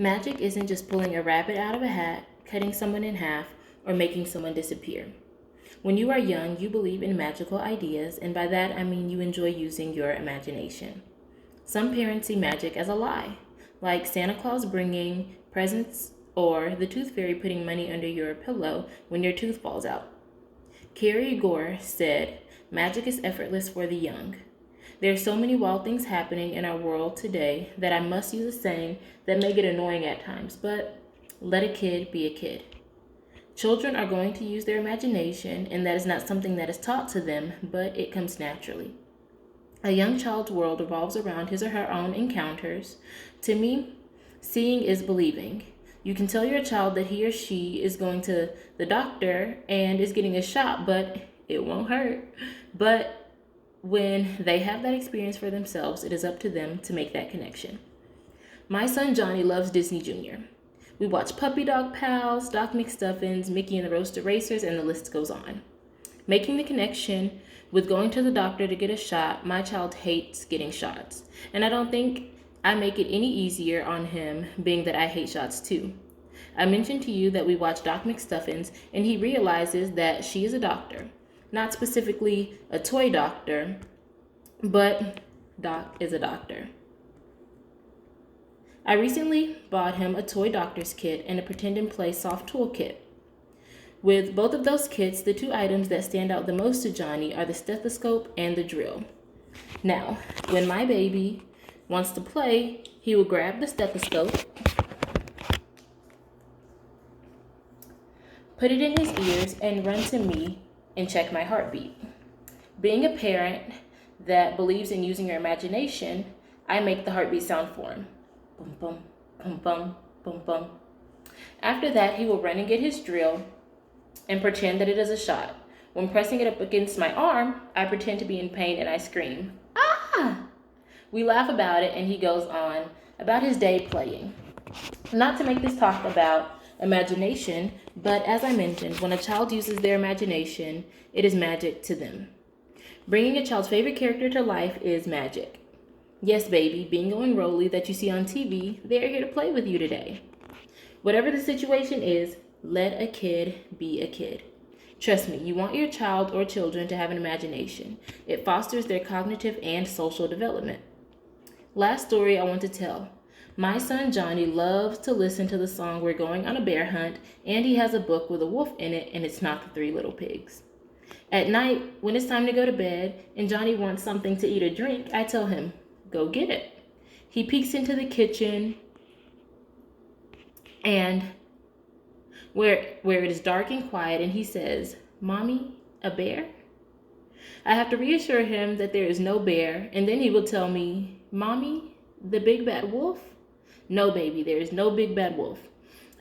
Magic isn't just pulling a rabbit out of a hat, cutting someone in half, or making someone disappear. When you are young, you believe in magical ideas, and by that I mean you enjoy using your imagination. Some parents see magic as a lie, like Santa Claus bringing presents or the tooth fairy putting money under your pillow when your tooth falls out. Carrie Gore said, "Magic is effortless for the young." There are so many wild things happening in our world today that I must use a saying that may get annoying at times, but let a kid be a kid. Children are going to use their imagination, and that is not something that is taught to them, but it comes naturally. A young child's world revolves around his or her own encounters. To me, seeing is believing. You can tell your child that he or she is going to the doctor and is getting a shot, but it won't hurt. But when they have that experience for themselves, it is up to them to make that connection. My son Johnny loves Disney Junior. We watch Puppy Dog Pals, Doc McStuffins, Mickey and the Roasted Racers, and the list goes on. Making the connection with going to the doctor to get a shot, my child hates getting shots. And I don't think I make it any easier on him, being that I hate shots too. I mentioned to you that we watch Doc McStuffins, and he realizes that she is a doctor. Not specifically a toy doctor, but Doc is a doctor. I recently bought him a toy doctor's kit and a pretend and play soft tool kit. With both of those kits, the two items that stand out the most to Johnny are the stethoscope and the drill. Now, when my baby wants to play, he will grab the stethoscope, put it in his ears, and run to me and check my heartbeat. Being a parent that believes in using your imagination, I make the heartbeat sound for him. Boom, boom, boom, boom, boom, boom. After that, he will run and get his drill and pretend that it is a shot. When pressing it up against my arm, I pretend to be in pain and I scream, "Ah!" We laugh about it and he goes on about his day playing. Not to make this talk about imagination, but as I mentioned, when a child uses their imagination, it is magic to them. Bringing a child's favorite character to life is magic. Yes, baby, Bingo and Rolly that you see on TV, they're here to play with you today. Whatever the situation is, let a kid be a kid. Trust me, you want your child or children to have an imagination. It fosters their cognitive and social development. Last story I want to tell. My son Johnny loves to listen to the song "We're Going on a Bear Hunt," and he has a book with a wolf in it, and it's not the Three Little Pigs. At night, when it's time to go to bed and Johnny wants something to eat or drink, I tell him, "Go get it." He peeks into the kitchen and where it is dark and quiet, and he says, "Mommy, a bear?" I have to reassure him that there is no bear, and then he will tell me, "Mommy, the big bad wolf?" No, baby, there is no big bad wolf.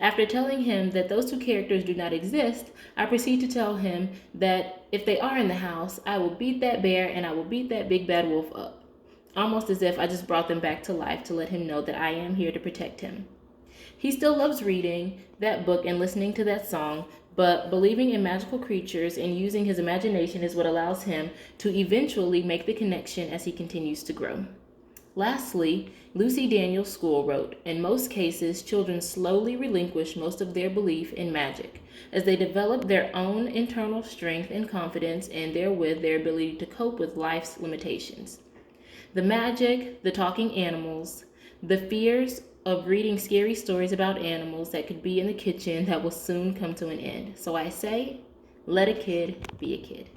After telling him that those two characters do not exist, I proceed to tell him that if they are in the house, I will beat that bear and I will beat that big bad wolf up. Almost as if I just brought them back to life to let him know that I am here to protect him. He still loves reading that book and listening to that song, but believing in magical creatures and using his imagination is what allows him to eventually make the connection as he continues to grow. Lastly, Lucy Daniels School wrote, "In most cases, children slowly relinquish most of their belief in magic as they develop their own internal strength and confidence and therewith their ability to cope with life's limitations. The magic, the talking animals, the fears of reading scary stories about animals that could be in the kitchen that will soon come to an end. So I say, let a kid be a kid."